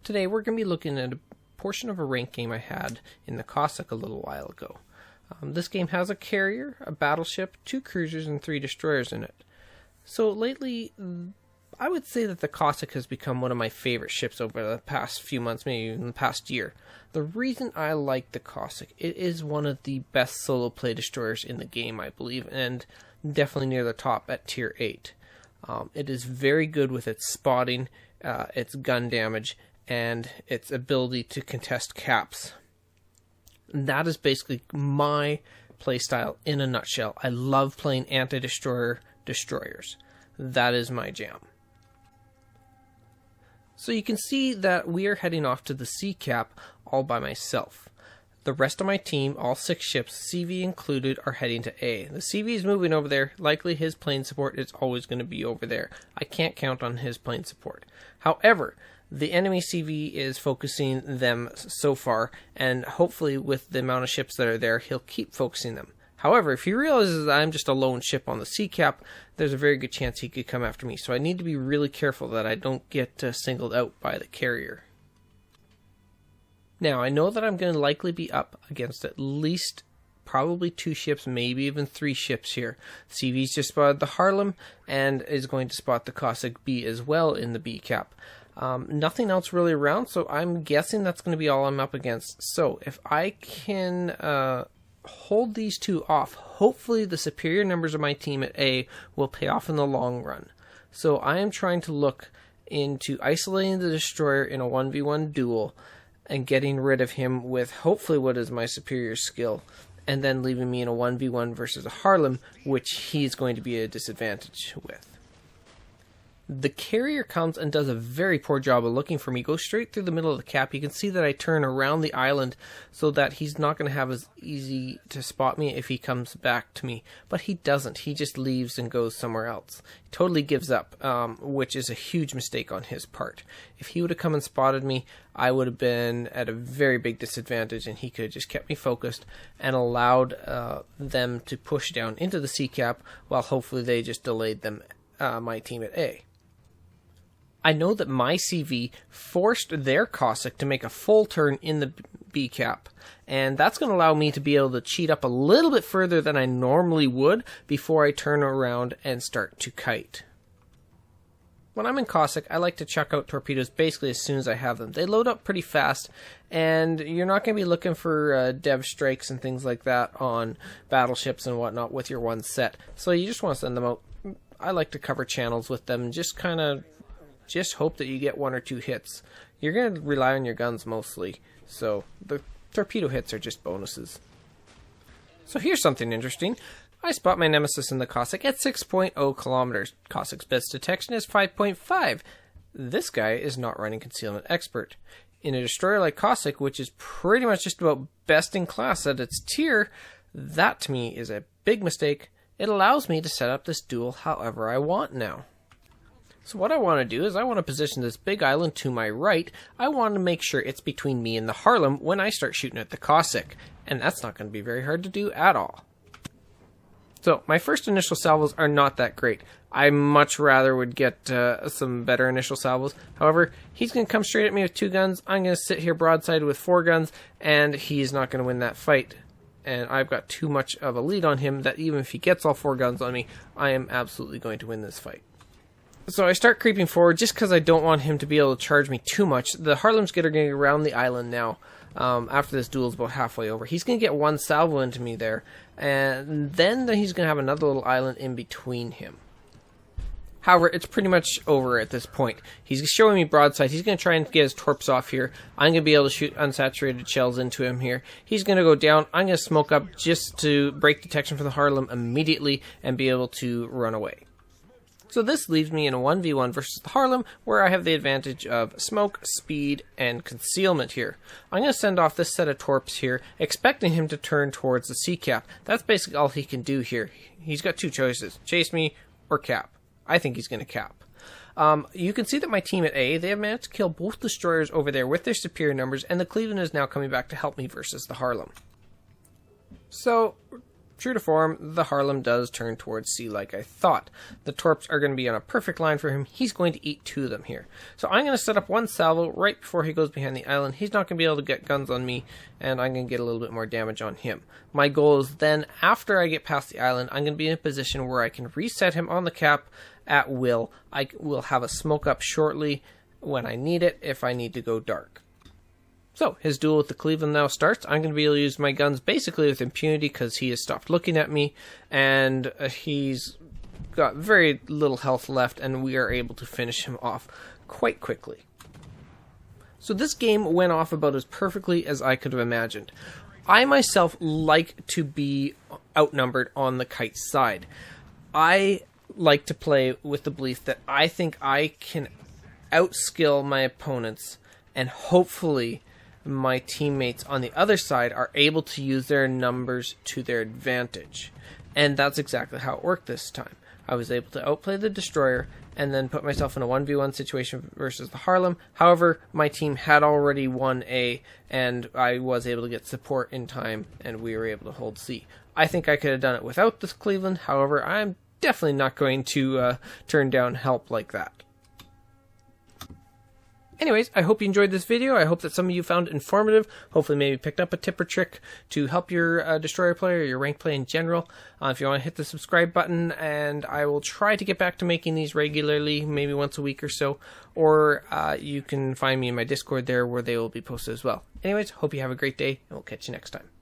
Today we're going to be looking at a portion of a ranked game I had in the Cossack a little while ago. This game has a carrier, a battleship, 2 cruisers, and 3 destroyers in it. So lately, I would say that the Cossack has become one of my favorite ships over the past few months, maybe even the past year. The reason I like the Cossack, it is one of the best solo play destroyers in the game, I believe, and definitely near the top at tier 8. It is very good with its spotting, its gun damage, and its ability to contest caps. That is basically my playstyle in a nutshell. I love playing anti-destroyer destroyers. That is my jam. So you can see that we are heading off to the C cap all by myself. The rest of my team, all 6 ships, CV included, are heading to A. The CV is moving over there. Likely his plane support is always going to be over there. I can't count on his plane support. However, the enemy CV is focusing them so far, and hopefully with the amount of ships that are there, he'll keep focusing them. However, if he realizes that I'm just a lone ship on the C cap, there's a very good chance he could come after me. So I need to be really careful that I don't get singled out by the carrier. Now, I know that I'm going to likely be up against at least probably 2 ships, maybe even 3 ships here. CV's just spotted the Harlem and is going to spot the Cossack B as well in the B cap. Nothing else really around, so I'm guessing that's going to be all I'm up against. So if I can hold these 2 off, hopefully the superior numbers of my team at A will pay off in the long run. So I am trying to look into isolating the destroyer in a 1v1 duel and getting rid of him with hopefully what is my superior skill, and then leaving me in a 1v1 versus a Harlem, which he's going to be at a disadvantage with. The carrier comes and does a very poor job of looking for me. Goes straight through the middle of the cap. You can see that I turn around the island so that he's not going to have as easy to spot me if he comes back to me. But he doesn't. He just leaves and goes somewhere else. He totally gives up, which is a huge mistake on his part. If he would have come and spotted me, I would have been at a very big disadvantage, and he could have just kept me focused and allowed them to push down into the C cap, while hopefully they just delayed them, my team at A. I know that my CV forced their Cossack to make a full turn in the B cap, and that's going to allow me to be able to cheat up a little bit further than I normally would before I turn around and start to kite. When I'm in Cossack, I like to chuck out torpedoes basically as soon as I have them. They load up pretty fast, and you're not going to be looking for dev strikes and things like that on battleships and whatnot with your one set. So you just want to send them out. I like to cover channels with them and just hope that you get 1 or 2 hits. You're going to rely on your guns mostly, so the torpedo hits are just bonuses. So here's something interesting. I spot my nemesis in the Cossack at 6.0 kilometers. Cossack's best detection is 5.5. This guy is not running Concealment Expert. In a destroyer like Cossack, which is pretty much just about best in class at its tier, that to me is a big mistake. It allows me to set up this duel however I want now. So what I want to do is I want to position this big island to my right. I want to make sure it's between me and the Harlem when I start shooting at the Cossack. And that's not going to be very hard to do at all. So my first initial salvos are not that great. I much rather would get some better initial salvos. However, he's going to come straight at me with 2 guns. I'm going to sit here broadside with 4 guns, and he's not going to win that fight. And I've got too much of a lead on him that even if he gets all 4 guns on me, I am absolutely going to win this fight. So I start creeping forward just because I don't want him to be able to charge me too much. The Harlem's getting around the island now. After this duel's about halfway over. He's going to get 1 salvo into me there. And then he's going to have another little island in between him. However, it's pretty much over at this point. He's showing me broadside. He's going to try and get his torps off here. I'm going to be able to shoot unsaturated shells into him here. He's going to go down. I'm going to smoke up just to break detection from the Harlem immediately and be able to run away. So this leaves me in a 1v1 versus the Harlem, where I have the advantage of smoke, speed, and concealment here. I'm going to send off this set of torps here, expecting him to turn towards the C cap. That's basically all he can do here. He's got 2 choices, chase me or cap. I think he's going to cap. You can see that my team at A, they have managed to kill both destroyers over there with their superior numbers, and the Cleveland is now coming back to help me versus the Harlem. So True to form, the Harlem does turn towards C like I thought. The Torps are going to be on a perfect line for him. He's going to eat 2 of them here. So I'm going to set up 1 salvo right before he goes behind the island. He's not going to be able to get guns on me, and I'm going to get a little bit more damage on him. My goal is then, after I get past the island, I'm going to be in a position where I can reset him on the cap at will. I will have a smoke up shortly when I need it, if I need to go dark. So, his duel with the Cleveland now starts. I'm going to be able to use my guns basically with impunity because he has stopped looking at me, and he's got very little health left, and we are able to finish him off quite quickly. So this game went off about as perfectly as I could have imagined. I myself like to be outnumbered on the kite side. I like to play with the belief that I think I can outskill my opponents, and hopefully my teammates on the other side are able to use their numbers to their advantage. And that's exactly how it worked this time. I was able to outplay the destroyer and then put myself in a 1v1 situation versus the Harlem. However, my team had already won A, and I was able to get support in time, and we were able to hold C. I think I could have done it without this Cleveland. However, I'm definitely not going to turn down help like that. Anyways, I hope you enjoyed this video. I hope that some of you found it informative. Hopefully maybe picked up a tip or trick to help your destroyer play or your rank play in general. If you want to hit the subscribe button, and I will try to get back to making these regularly, maybe once a week or so. Or you can find me in my Discord there where they will be posted as well. Anyways, hope you have a great day, and we'll catch you next time.